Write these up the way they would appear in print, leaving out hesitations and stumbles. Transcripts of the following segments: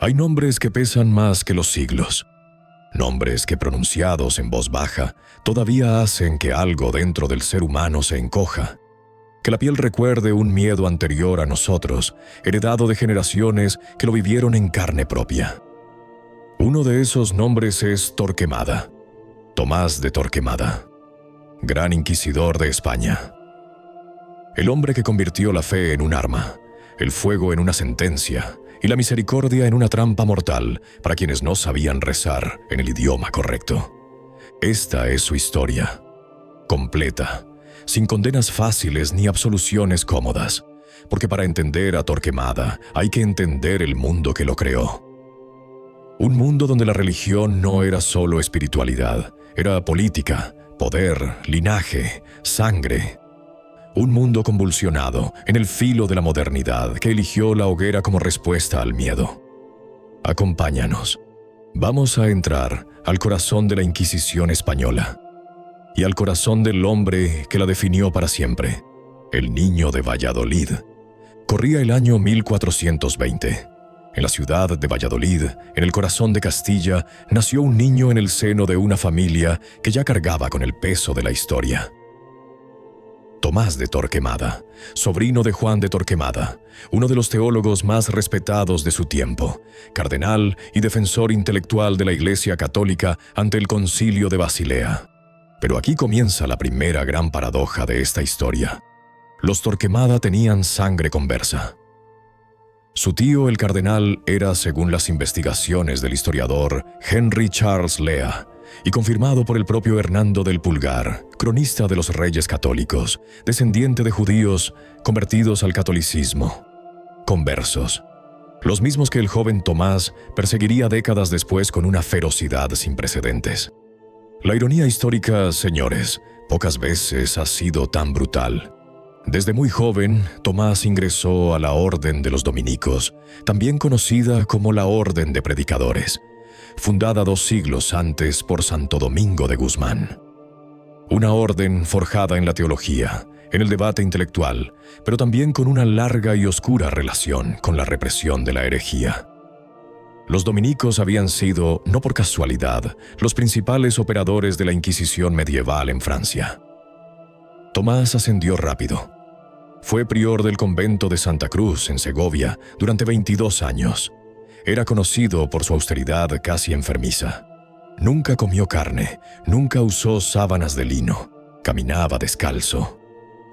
Hay nombres que pesan más que los siglos. Nombres que pronunciados en voz baja todavía hacen que algo dentro del ser humano se encoja, que la piel recuerde un miedo anterior a nosotros, heredado de generaciones que lo vivieron en carne propia. Uno de esos nombres es Torquemada, Tomás de Torquemada, gran inquisidor de España. El hombre que convirtió la fe en un arma, el fuego en una sentencia y la misericordia en una trampa mortal para quienes no sabían rezar en el idioma correcto. Esta es su historia, completa, sin condenas fáciles ni absoluciones cómodas, porque para entender a Torquemada hay que entender el mundo que lo creó. Un mundo donde la religión no era solo espiritualidad, era política, poder, linaje, sangre. Un mundo convulsionado, en el filo de la modernidad, que eligió la hoguera como respuesta al miedo. Acompáñanos. Vamos a entrar al corazón de la Inquisición española y al corazón del hombre que la definió para siempre, el niño de Valladolid. Corría el año 1420. En la ciudad de Valladolid, en el corazón de Castilla, nació un niño en el seno de una familia que ya cargaba con el peso de la historia. Tomás de Torquemada, sobrino de Juan de Torquemada, uno de los teólogos más respetados de su tiempo, cardenal y defensor intelectual de la Iglesia Católica ante el Concilio de Basilea. Pero aquí comienza la primera gran paradoja de esta historia. Los Torquemada tenían sangre conversa. Su tío, el cardenal, era, según las investigaciones del historiador Henry Charles Lea, y confirmado por el propio Hernando del Pulgar, cronista de los Reyes Católicos, descendiente de judíos convertidos al catolicismo, conversos, los mismos que el joven Tomás perseguiría décadas después con una ferocidad sin precedentes. La ironía histórica, señores, pocas veces ha sido tan brutal. Desde muy joven, Tomás ingresó a la Orden de los Dominicos, también conocida como la Orden de Predicadores, fundada 2 siglos antes por Santo Domingo de Guzmán. Una orden forjada en la teología, en el debate intelectual, pero también con una larga y oscura relación con la represión de la herejía. Los dominicos habían sido, no por casualidad, los principales operadores de la Inquisición medieval en Francia. Tomás ascendió rápido. Fue prior del convento de Santa Cruz, en Segovia, durante 22 años. Era conocido por su austeridad casi enfermiza. Nunca comió carne, nunca usó sábanas de lino, caminaba descalzo.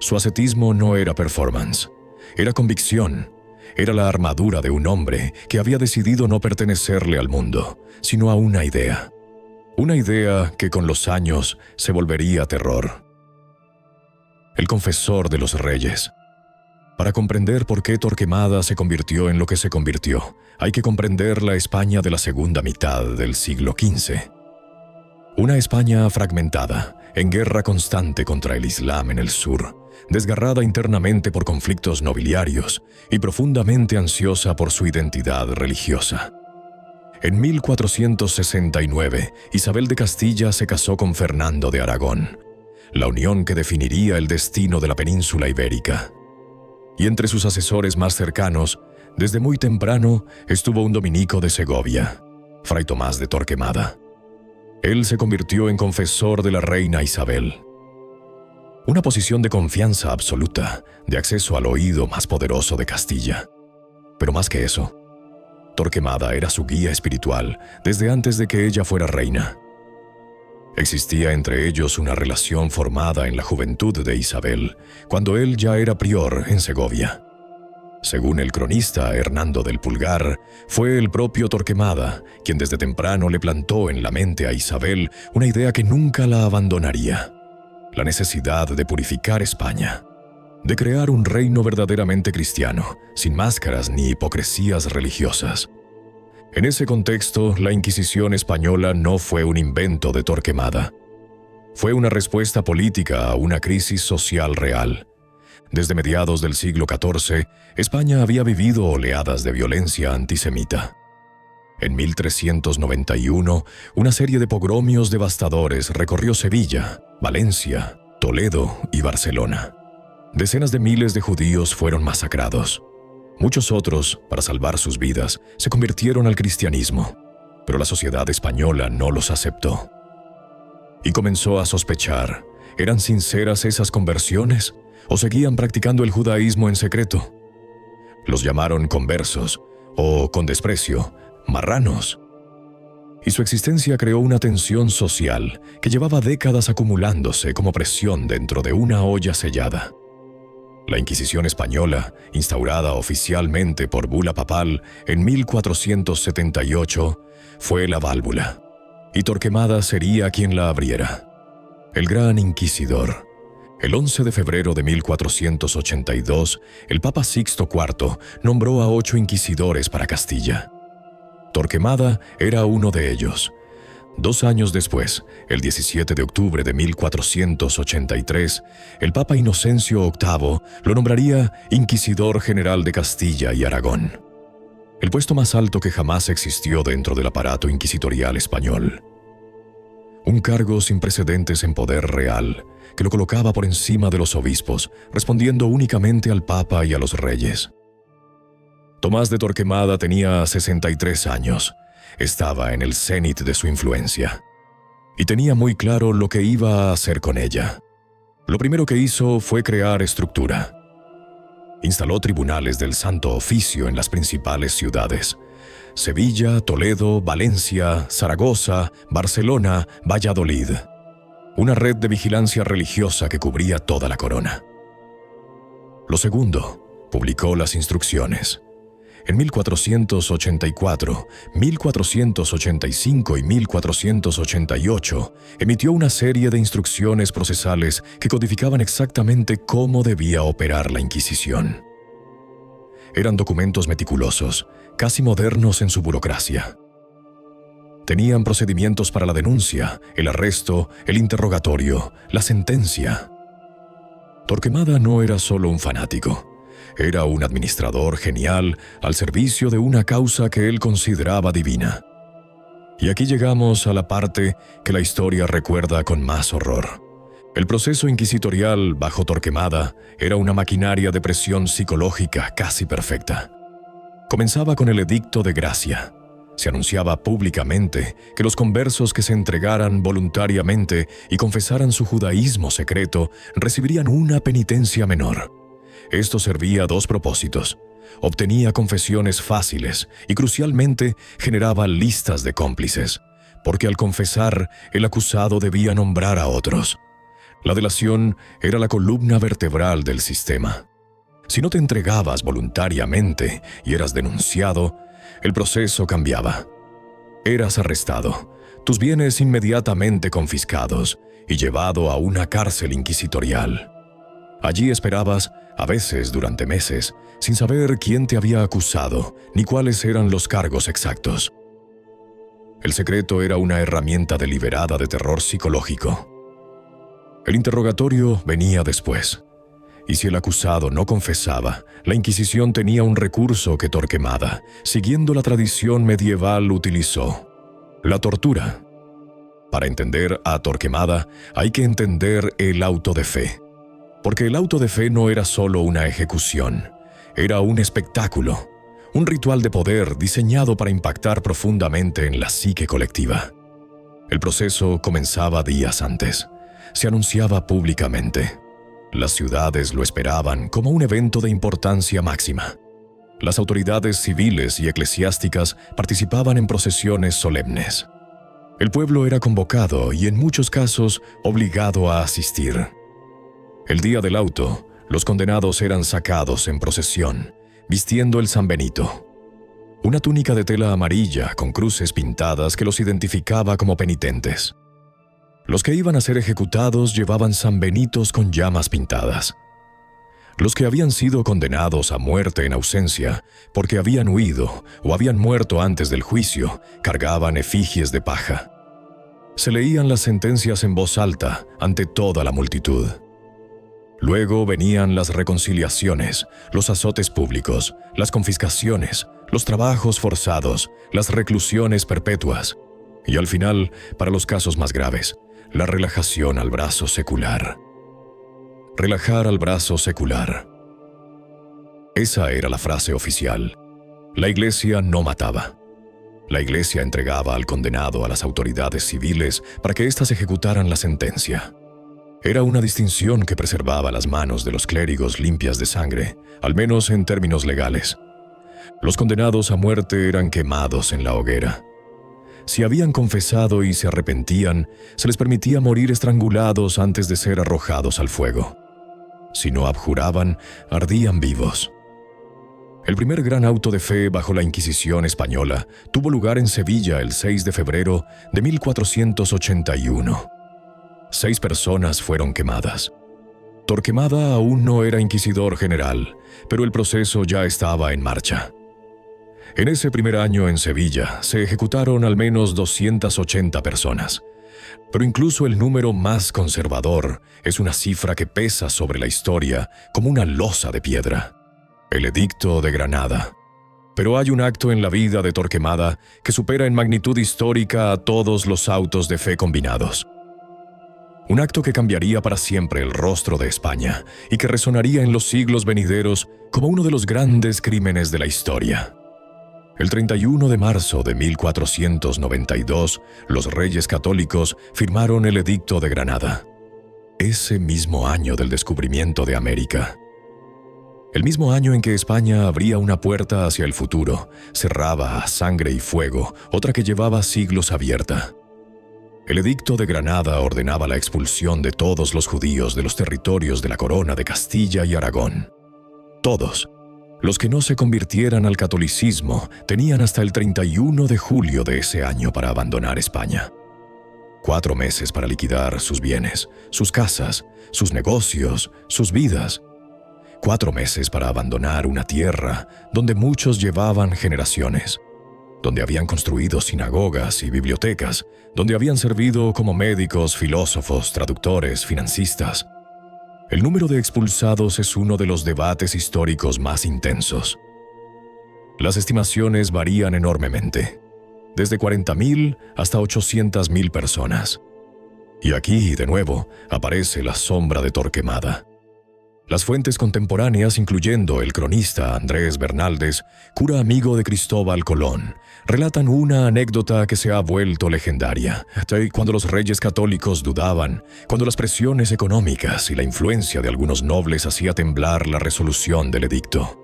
Su ascetismo no era performance, era convicción, era la armadura de un hombre que había decidido no pertenecerle al mundo, sino a una idea. Una idea que con los años se volvería terror. El confesor de los reyes. Para comprender por qué Torquemada se convirtió en lo que se convirtió, hay que comprender la España de la segunda mitad del siglo XV. Una España fragmentada, en guerra constante contra el Islam en el sur, desgarrada internamente por conflictos nobiliarios y profundamente ansiosa por su identidad religiosa. En 1469, Isabel de Castilla se casó con Fernando de Aragón, la unión que definiría el destino de la península ibérica. Y entre sus asesores más cercanos, desde muy temprano, estuvo un dominico de Segovia, Fray Tomás de Torquemada. Él se convirtió en confesor de la reina Isabel. Una posición de confianza absoluta, de acceso al oído más poderoso de Castilla. Pero más que eso, Torquemada era su guía espiritual desde antes de que ella fuera reina. Existía entre ellos una relación formada en la juventud de Isabel, cuando él ya era prior en Segovia. Según el cronista Hernando del Pulgar, fue el propio Torquemada quien desde temprano le plantó en la mente a Isabel una idea que nunca la abandonaría: la necesidad de purificar España, de crear un reino verdaderamente cristiano, sin máscaras ni hipocresías religiosas. En ese contexto, la Inquisición española no fue un invento de Torquemada. Fue una respuesta política a una crisis social real. Desde mediados del siglo XIV, España había vivido oleadas de violencia antisemita. En 1391, una serie de pogromios devastadores recorrió Sevilla, Valencia, Toledo y Barcelona. Decenas de miles de judíos fueron masacrados. Muchos otros, para salvar sus vidas, se convirtieron al cristianismo, pero la sociedad española no los aceptó. Y comenzó a sospechar, ¿eran sinceras esas conversiones o seguían practicando el judaísmo en secreto? Los llamaron conversos, o, con desprecio, marranos. Y su existencia creó una tensión social que llevaba décadas acumulándose como presión dentro de una olla sellada. La Inquisición española, instaurada oficialmente por bula papal en 1478, fue la válvula, y Torquemada sería quien la abriera. El gran inquisidor. El 11 de febrero de 1482, el Papa Sixto IV nombró a 8 inquisidores para Castilla. Torquemada era uno de ellos. 2 años después, el 17 de octubre de 1483, el Papa Inocencio VIII lo nombraría Inquisidor General de Castilla y Aragón, el puesto más alto que jamás existió dentro del aparato inquisitorial español. Un cargo sin precedentes en poder real, que lo colocaba por encima de los obispos, respondiendo únicamente al Papa y a los reyes. Tomás de Torquemada tenía 63 años. Estaba en el cenit de su influencia y tenía muy claro lo que iba a hacer con ella. Lo primero que hizo fue crear estructura. Instaló tribunales del Santo Oficio en las principales ciudades: Sevilla, Toledo, Valencia, Zaragoza, Barcelona, Valladolid. Una red de vigilancia religiosa que cubría toda la corona. Lo segundo, publicó las instrucciones. En 1484, 1485 y 1488 emitió una serie de instrucciones procesales que codificaban exactamente cómo debía operar la Inquisición. Eran documentos meticulosos, casi modernos en su burocracia. Tenían procedimientos para la denuncia, el arresto, el interrogatorio, la sentencia. Torquemada no era solo un fanático. Era un administrador genial al servicio de una causa que él consideraba divina. Y aquí llegamos a la parte que la historia recuerda con más horror. El proceso inquisitorial bajo Torquemada era una maquinaria de presión psicológica casi perfecta. Comenzaba con el edicto de gracia. Se anunciaba públicamente que los conversos que se entregaran voluntariamente y confesaran su judaísmo secreto recibirían una penitencia menor. Esto servía a 2 propósitos. Obtenía confesiones fáciles y, crucialmente, generaba listas de cómplices, porque al confesar, el acusado debía nombrar a otros. La delación era la columna vertebral del sistema. Si no te entregabas voluntariamente y eras denunciado, el proceso cambiaba. Eras arrestado, tus bienes inmediatamente confiscados y llevado a una cárcel inquisitorial. Allí esperabas, a veces durante meses, sin saber quién te había acusado ni cuáles eran los cargos exactos. El secreto era una herramienta deliberada de terror psicológico. El interrogatorio venía después, y si el acusado no confesaba, la Inquisición tenía un recurso que Torquemada, siguiendo la tradición medieval, utilizó: la tortura. Para entender a Torquemada hay que entender el auto de fe. Porque el auto de fe no era solo una ejecución, era un espectáculo, un ritual de poder diseñado para impactar profundamente en la psique colectiva. El proceso comenzaba días antes, se anunciaba públicamente. Las ciudades lo esperaban como un evento de importancia máxima. Las autoridades civiles y eclesiásticas participaban en procesiones solemnes. El pueblo era convocado y en muchos casos obligado a asistir. El día del auto, los condenados eran sacados en procesión, vistiendo el San Benito, una túnica de tela amarilla con cruces pintadas que los identificaba como penitentes. Los que iban a ser ejecutados llevaban San Benitos con llamas pintadas. Los que habían sido condenados a muerte en ausencia, porque habían huido o habían muerto antes del juicio, cargaban efigies de paja. Se leían las sentencias en voz alta ante toda la multitud. Luego venían las reconciliaciones, los azotes públicos, las confiscaciones, los trabajos forzados, las reclusiones perpetuas y, al final, para los casos más graves, la relajación al brazo secular. Relajar al brazo secular. Esa era la frase oficial. La Iglesia no mataba. La Iglesia entregaba al condenado a las autoridades civiles para que éstas ejecutaran la sentencia. Era una distinción que preservaba las manos de los clérigos limpias de sangre, al menos en términos legales. Los condenados a muerte eran quemados en la hoguera. Si habían confesado y se arrepentían, se les permitía morir estrangulados antes de ser arrojados al fuego. Si no abjuraban, ardían vivos. El primer gran auto de fe bajo la Inquisición española tuvo lugar en Sevilla el 6 de febrero de 1481. 6 personas fueron quemadas. Torquemada aún no era inquisidor general, pero el proceso ya estaba en marcha. En ese primer año en Sevilla se ejecutaron al menos 280 personas. Pero incluso el número más conservador es una cifra que pesa sobre la historia como una losa de piedra: el Edicto de Granada. Pero hay un acto en la vida de Torquemada que supera en magnitud histórica a todos los autos de fe combinados. Un acto que cambiaría para siempre el rostro de España y que resonaría en los siglos venideros como uno de los grandes crímenes de la historia. El 31 de marzo de 1492, los reyes católicos firmaron el Edicto de Granada. Ese mismo año del descubrimiento de América. El mismo año en que España abría una puerta hacia el futuro, cerraba a sangre y fuego otra que llevaba siglos abierta. El Edicto de Granada ordenaba la expulsión de todos los judíos de los territorios de la Corona de Castilla y Aragón. Todos. Los que no se convirtieran al catolicismo tenían hasta el 31 de julio de ese año para abandonar España. 4 meses para liquidar sus bienes, sus casas, sus negocios, sus vidas. 4 meses para abandonar una tierra donde muchos llevaban generaciones, donde habían construido sinagogas y bibliotecas, donde habían servido como médicos, filósofos, traductores, financistas. El número de expulsados es uno de los debates históricos más intensos. Las estimaciones varían enormemente, desde 40.000 hasta 800.000 personas. Y aquí, de nuevo, aparece la sombra de Torquemada. Las fuentes contemporáneas, incluyendo el cronista Andrés Bernaldez, cura amigo de Cristóbal Colón, relatan una anécdota que se ha vuelto legendaria. Cuando los reyes católicos dudaban, cuando las presiones económicas y la influencia de algunos nobles hacía temblar la resolución del edicto.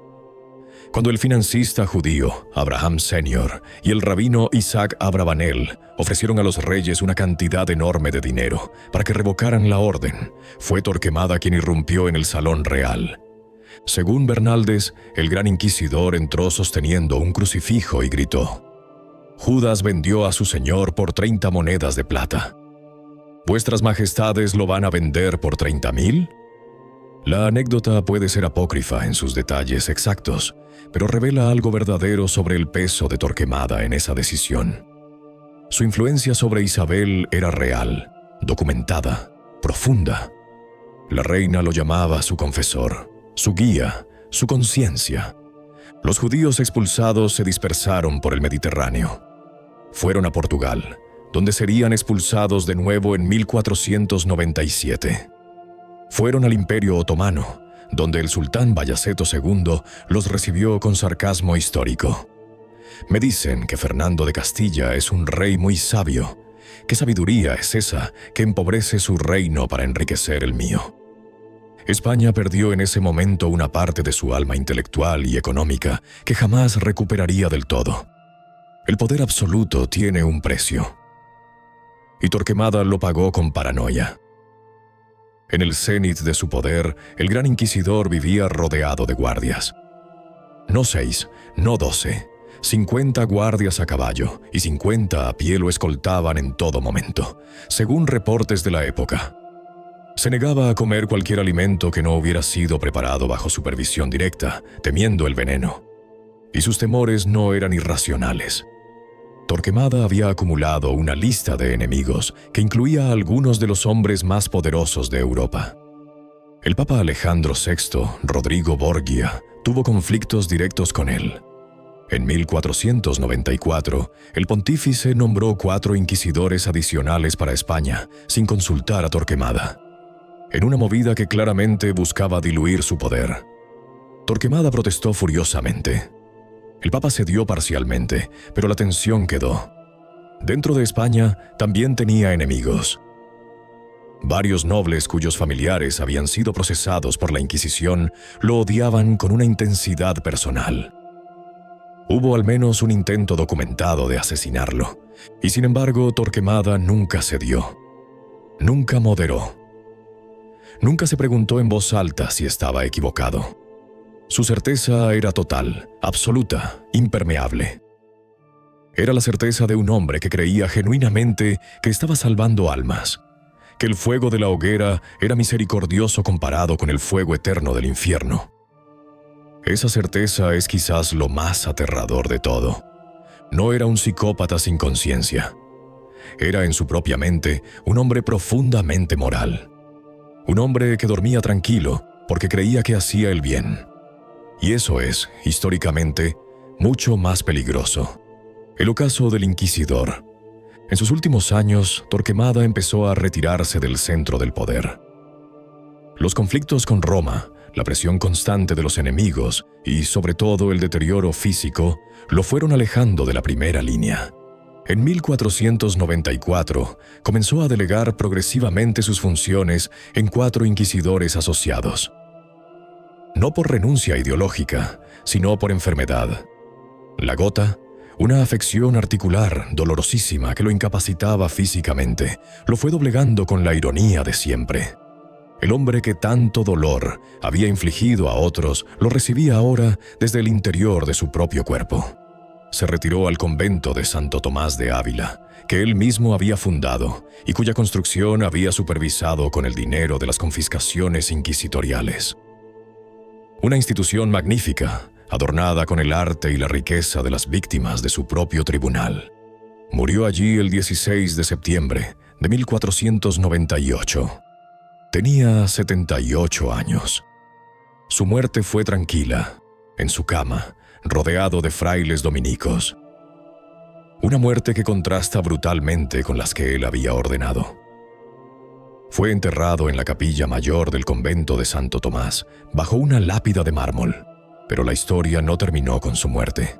Cuando el financista judío Abraham Senior y el rabino Isaac Abravanel ofrecieron a los reyes una cantidad enorme de dinero para que revocaran la orden, fue Torquemada quien irrumpió en el salón real. Según Bernaldez, el gran inquisidor entró sosteniendo un crucifijo y gritó: «Judas vendió a su señor por 30 monedas de plata. ¿Vuestras majestades lo van a vender por 30.000?» La anécdota puede ser apócrifa en sus detalles exactos, pero revela algo verdadero sobre el peso de Torquemada en esa decisión. Su influencia sobre Isabel era real, documentada, profunda. La reina lo llamaba su confesor, su guía, su conciencia. Los judíos expulsados se dispersaron por el Mediterráneo. Fueron a Portugal, donde serían expulsados de nuevo en 1497. Fueron al Imperio Otomano, donde el sultán Bayaceto II los recibió con sarcasmo histórico. Me dicen que Fernando de Castilla es un rey muy sabio. ¿Qué sabiduría es esa que empobrece su reino para enriquecer el mío? España perdió en ese momento una parte de su alma intelectual y económica que jamás recuperaría del todo. El poder absoluto tiene un precio. Y Torquemada lo pagó con paranoia. En el cenit de su poder, el gran inquisidor vivía rodeado de guardias. No 6, no 12, 50 guardias a caballo y 50 a pie lo escoltaban en todo momento, según reportes de la época. Se negaba a comer cualquier alimento que no hubiera sido preparado bajo supervisión directa, temiendo el veneno. Y sus temores no eran irracionales. Torquemada había acumulado una lista de enemigos que incluía a algunos de los hombres más poderosos de Europa. El Papa Alejandro VI, Rodrigo Borgia, tuvo conflictos directos con él. En 1494, el pontífice nombró 4 inquisidores adicionales para España, sin consultar a Torquemada, en una movida que claramente buscaba diluir su poder. Torquemada protestó furiosamente. El Papa cedió parcialmente, pero la tensión quedó. Dentro de España también tenía enemigos. Varios nobles cuyos familiares habían sido procesados por la Inquisición lo odiaban con una intensidad personal. Hubo al menos un intento documentado de asesinarlo, y sin embargo Torquemada nunca cedió. Nunca moderó. Nunca se preguntó en voz alta si estaba equivocado. Su certeza era total, absoluta, impermeable. Era la certeza de un hombre que creía genuinamente que estaba salvando almas, que el fuego de la hoguera era misericordioso comparado con el fuego eterno del infierno. Esa certeza es quizás lo más aterrador de todo. No era un psicópata sin conciencia. Era en su propia mente un hombre profundamente moral. Un hombre que dormía tranquilo porque creía que hacía el bien. Y eso es, históricamente, mucho más peligroso. El ocaso del inquisidor. En sus últimos años, Torquemada empezó a retirarse del centro del poder. Los conflictos con Roma, la presión constante de los enemigos y, sobre todo, el deterioro físico, lo fueron alejando de la primera línea. En 1494, comenzó a delegar progresivamente sus funciones en 4 inquisidores asociados. No por renuncia ideológica, sino por enfermedad. La gota, una afección articular dolorosísima que lo incapacitaba físicamente, lo fue doblegando con la ironía de siempre. El hombre que tanto dolor había infligido a otros lo recibía ahora desde el interior de su propio cuerpo. Se retiró al convento de Santo Tomás de Ávila, que él mismo había fundado y cuya construcción había supervisado con el dinero de las confiscaciones inquisitoriales. Una institución magnífica, adornada con el arte y la riqueza de las víctimas de su propio tribunal. Murió allí el 16 de septiembre de 1498. Tenía 78 años. Su muerte fue tranquila, en su cama, rodeado de frailes dominicos. Una muerte que contrasta brutalmente con las que él había ordenado. Fue enterrado en la capilla mayor del convento de Santo Tomás, bajo una lápida de mármol, pero la historia no terminó con su muerte.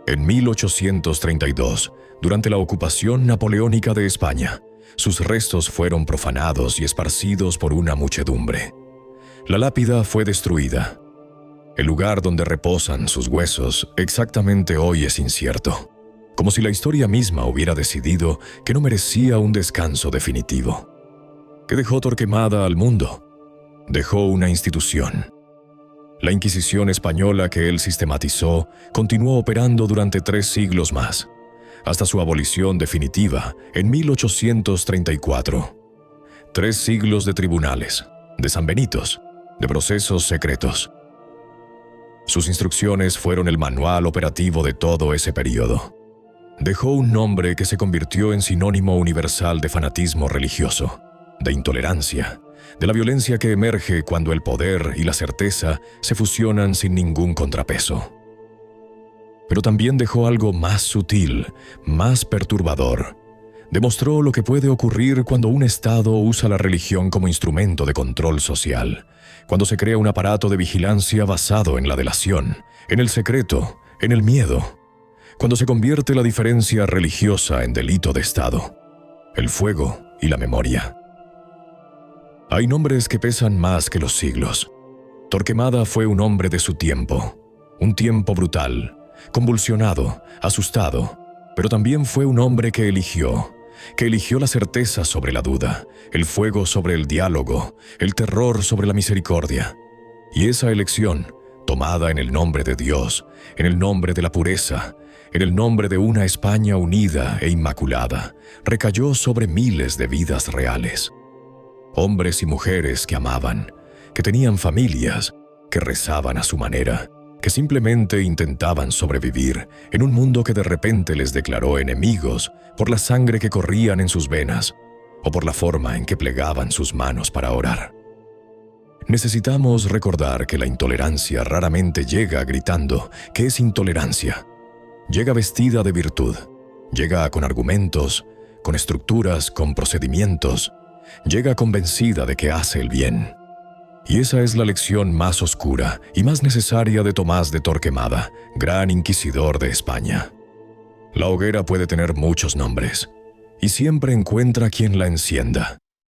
En 1832, durante la ocupación napoleónica de España, sus restos fueron profanados y esparcidos por una muchedumbre. La lápida fue destruida. El lugar donde reposan sus huesos exactamente hoy es incierto, como si la historia misma hubiera decidido que no merecía un descanso definitivo. ¿Qué dejó Torquemada al mundo? Dejó una institución. La Inquisición española que él sistematizó continuó operando durante 3 siglos más, hasta su abolición definitiva en 1834. 3 siglos de tribunales, de sanbenitos, de procesos secretos. Sus instrucciones fueron el manual operativo de todo ese periodo. Dejó un nombre que se convirtió en sinónimo universal de fanatismo religioso, de intolerancia, de la violencia que emerge cuando el poder y la certeza se fusionan sin ningún contrapeso. Pero también dejó algo más sutil, más perturbador. Demostró lo que puede ocurrir cuando un Estado usa la religión como instrumento de control social, cuando se crea un aparato de vigilancia basado en la delación, en el secreto, en el miedo, cuando se convierte la diferencia religiosa en delito de Estado, el fuego y la memoria. Hay nombres que pesan más que los siglos. Torquemada fue un hombre de su tiempo, un tiempo brutal, convulsionado, asustado, pero también fue un hombre que eligió la certeza sobre la duda, el fuego sobre el diálogo, el terror sobre la misericordia. Y esa elección, tomada en el nombre de Dios, en el nombre de la pureza, en el nombre de una España unida e inmaculada, recayó sobre miles de vidas reales. Hombres y mujeres que amaban, que tenían familias, que rezaban a su manera, que simplemente intentaban sobrevivir en un mundo que de repente les declaró enemigos por la sangre que corrían en sus venas o por la forma en que plegaban sus manos para orar. Necesitamos recordar que la intolerancia raramente llega gritando que es intolerancia. Llega vestida de virtud, llega con argumentos, con estructuras, con procedimientos, llega convencida de que hace el bien. Y esa es la lección más oscura y más necesaria de Tomás de Torquemada, gran inquisidor de España. La hoguera puede tener muchos nombres, y siempre encuentra quien la encienda.